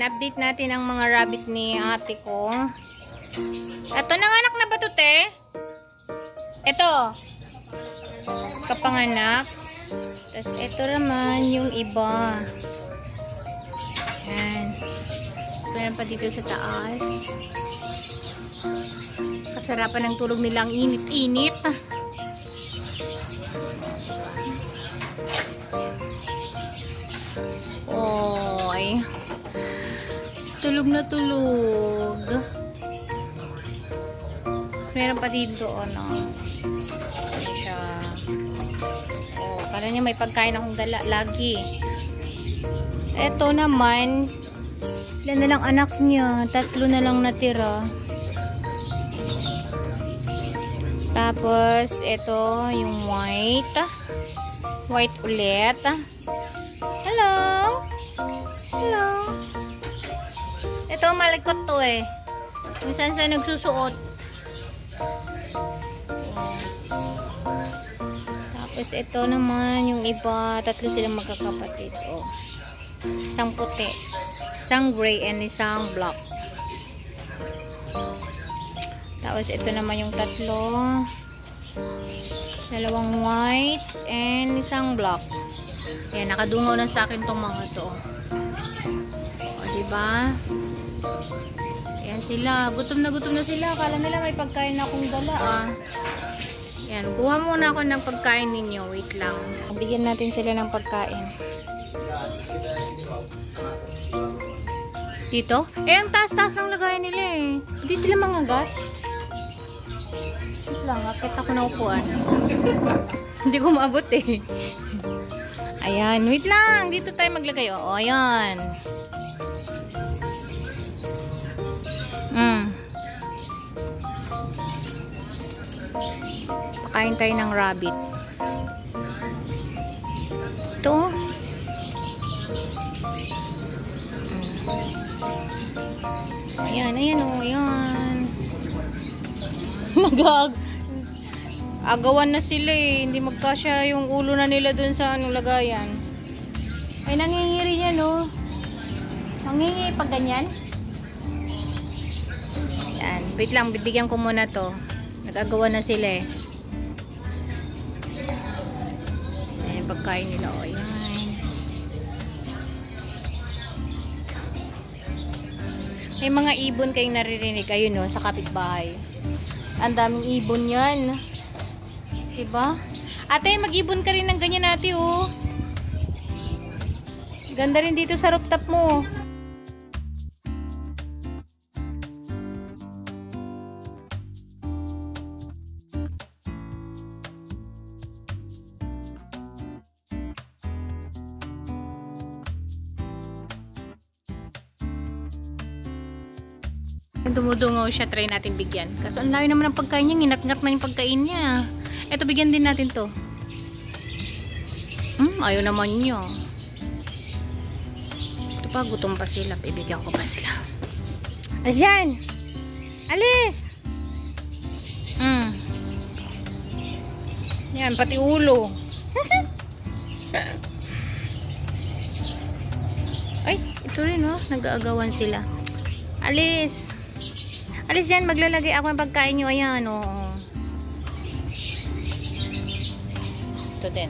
update natin ang mga rabbit ni ate ko. Ito, nanganak na ba ito, te? Ito. Kapanganak. Tapos, ito naman yung iba. Ayan. Meron pa dito sa taas. Kasarapan ng tulog nilang init-init. Oy. Tulog na tulog. Tapos meron pa dito, ano. Ayan siya. Oh, kala niya may pagkain akong dala lagi. Ito naman, ilan na lang anak niya. 3 na lang natira. Tapos, ito, yung white. White ulit. Hello? Hello? Ito, malikot to eh. Kung saan saan nagsusuot. Tapos, ito naman, yung iba. 3 silang magkakapatid. Oh. Isang puti. Isang gray and isang black. Tapos, ito naman yung 3. 2 white and isang black. Ayan, nakadungaw na sa akin tong mga to. O, diba? Ayan sila. Gutom na sila. Akala nila may pagkain akong dala, ah. Ayan, kuha muna ako ng pagkain ninyo. Wait lang. Bigyan natin sila ng pagkain. Dito? Eh, ang taas-taas ng lagayan nila eh. Hindi sila mangagat. Wait lang, akit ako na upuan. Hindi ko maabot eh. Ayan, wait lang. Dito tayo maglagay. O, ayan. Pakain tayo ng rabbit. Ito. Ayan, ayan o, ayan. Agawan na sila eh. Hindi magkasya yung ulo na nila dun sa anong lagayan. Ay, nangingiri yan oh. Nangingi pag ganyan. Yan. Wait lang, bibigyan ko muna to. Nag-agawan na sila eh. Ayan, pagkain nila oh. Ayan. May mga ibon kayong naririnig. Ayun oh, sa kapitbahay. Ang daming ibon yan. Diba? Ate, mag-ibon ka rin ng ganyan natin, oh. Ganda rin dito sa rooftop mo. Dumudungaw siya, try natin bigyan. Kaso ang layo naman ng pagkain niya, nginat-ngat na yung pagkain niya. Eto, bigyan din natin to. Ayaw naman niya. Ito pa, gutom pa sila. Bibigyan ko pa sila. Alis yan! Alis! Yan, pati ulo. Ay, ito rin oh. Nag-aagawan sila. Alis! Alis yan, maglalagay ako ng pagkain nyo. Ayan oh. Ito din.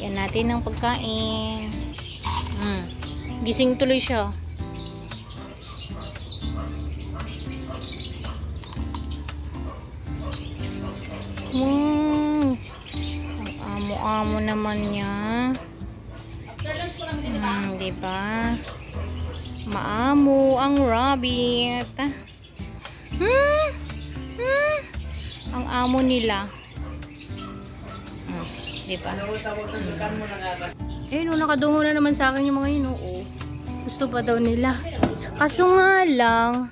Yan natin ng pagkain. Gising tuloy siya. Ang amo-amo naman niya. Diba? Maamo ang rabbit. Ang amo nila. Diba? Eh, no, nakadungo na naman sa akin yung mga yun. Oo. Gusto pa daw nila. Kaso nga lang,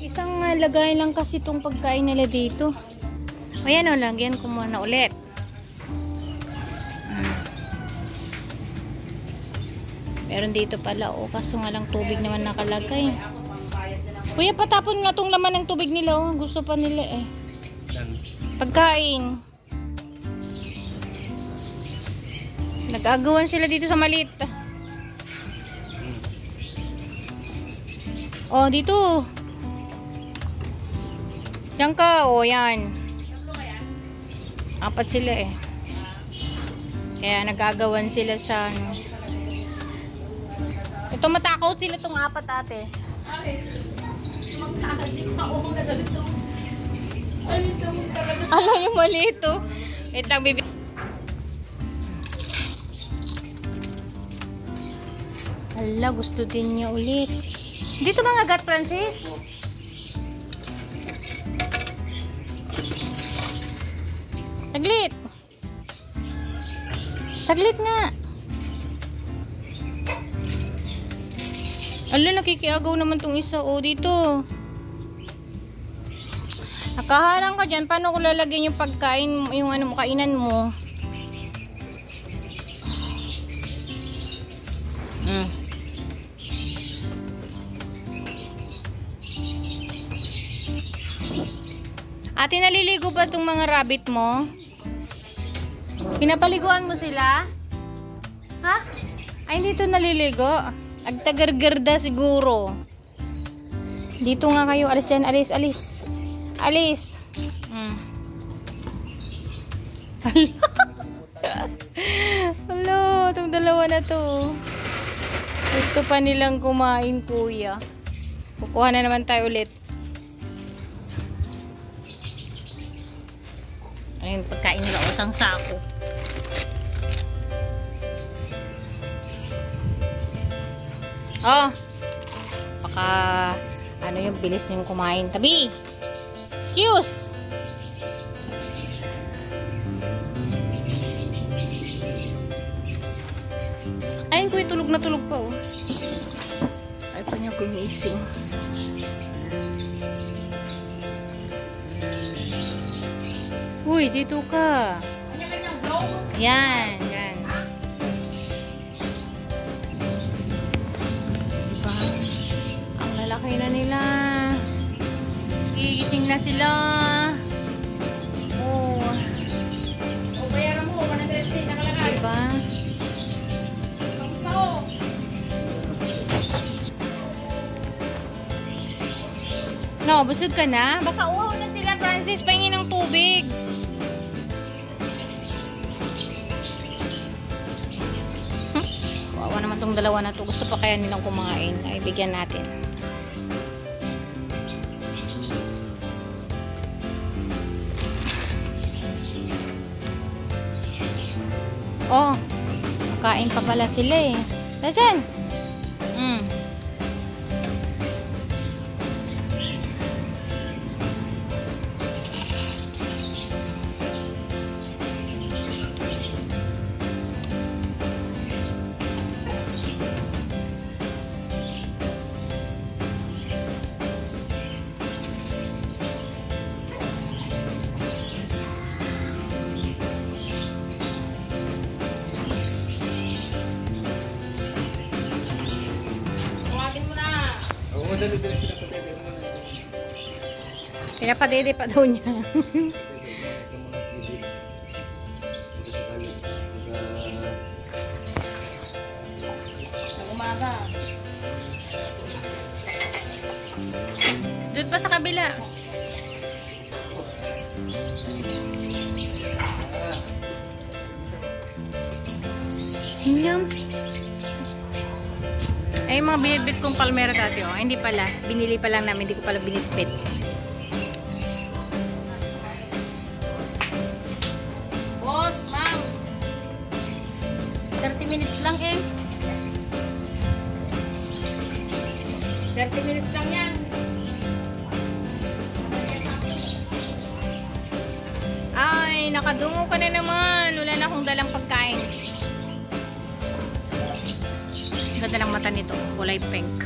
isang lagay lang kasi itong pagkain nila dito. Ayan o, lagyan ko muna ulit. Meron dito pala. O, kaso nga lang tubig naman nakalagay. Kuya, patapon nga itong laman ng tubig nila. Oh. Gusto pa nila eh. Pagkain. Nag-agawan sila dito sa maliit. Oh, dito. Diyan ka. Oh, yan. Apat sila eh. Kaya nag-agawan sila sa ano. Ito matakot sila itong apat ate. Ala yung maliit oh. Wait lang, bibi. Ala, gusto din niya ulit. Dito mga gat, Francis. Saglit. Saglit nga. Ala, nakikiagaw naman tong isa. O, dito. Nakaharang ka dyan. Paano ko lalagyan yung pagkain, yung ano mo, kainan mo? Ate, naliligo ba itong mga rabbit mo? Pinapaliguan mo sila? Ha? Ay, dito naliligo. Agtagargarda siguro. Dito nga kayo. Alis yan. Alis, alis. Alis. Hello, itong dalawa na to. Gusto pa nilang kumain, kuya. Kukuha na naman tayo ulit. Ayun, pagkain nila usang sako. Oh. Baka ano yung bilis yung kumain. Tabi. Excuse. Ayun ko, tulog na tulog pa oh. Ay pa niya gumising. Uy, dito ka. Yan, yan. Diba? Ang lalaki na nila. Gigising na sila. Oh. O, bayaran mo. 130 nakalagay. Diba? No, busog ka na? Baka uhaw na sila, Francis. Pahingin ng tubig. Kawawa naman tong dalawa na to. Gusto pa kaya nilang kumain. Ay, bigyan natin. Oh, kakain pa pala sila eh. Diyan. Pinapadede pa daw niya. Umaga. Doon pa sa kabila. Yum. Ay, mga binitbit kong palmera dati, oh. Hindi pala. Binili pa lang namin. Hindi ko pala binitbit. Boss, ma'am. 30 minutes lang, eh. 30 minutes lang yan. Ay, nakadungo ka na naman. Wala na akong dalang pagkain. Ganda ng mata nito. Kulay pink.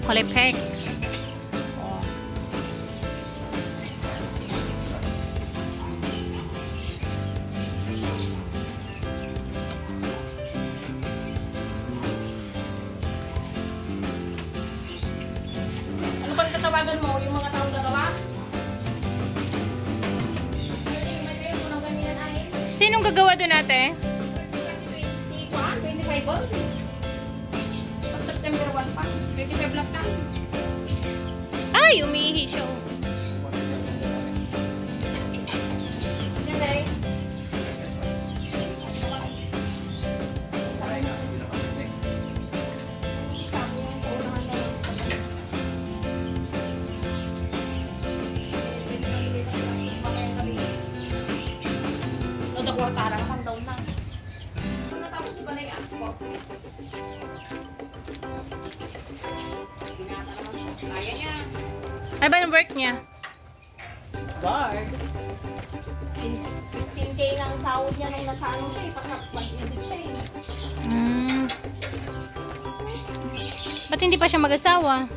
Kulay pink. Oh. Ano bang tatawagan mo? Yung mga taong gagawa? Sinong gagawa doon ate? available. Pag September 1 pa, 25 lang tayo. Ay, umiihi siya. Oh. Nanay. Kwartara ka pang daw na. Kung natapos ba na yung ako? Binata naman siya. Kaya niya. Ano ba yung work niya? Guard. Since 15K lang sahod niya nung nasa ano siya eh. Pasat mag-ibig siya eh. Ba't hindi pa siya mag-asawa?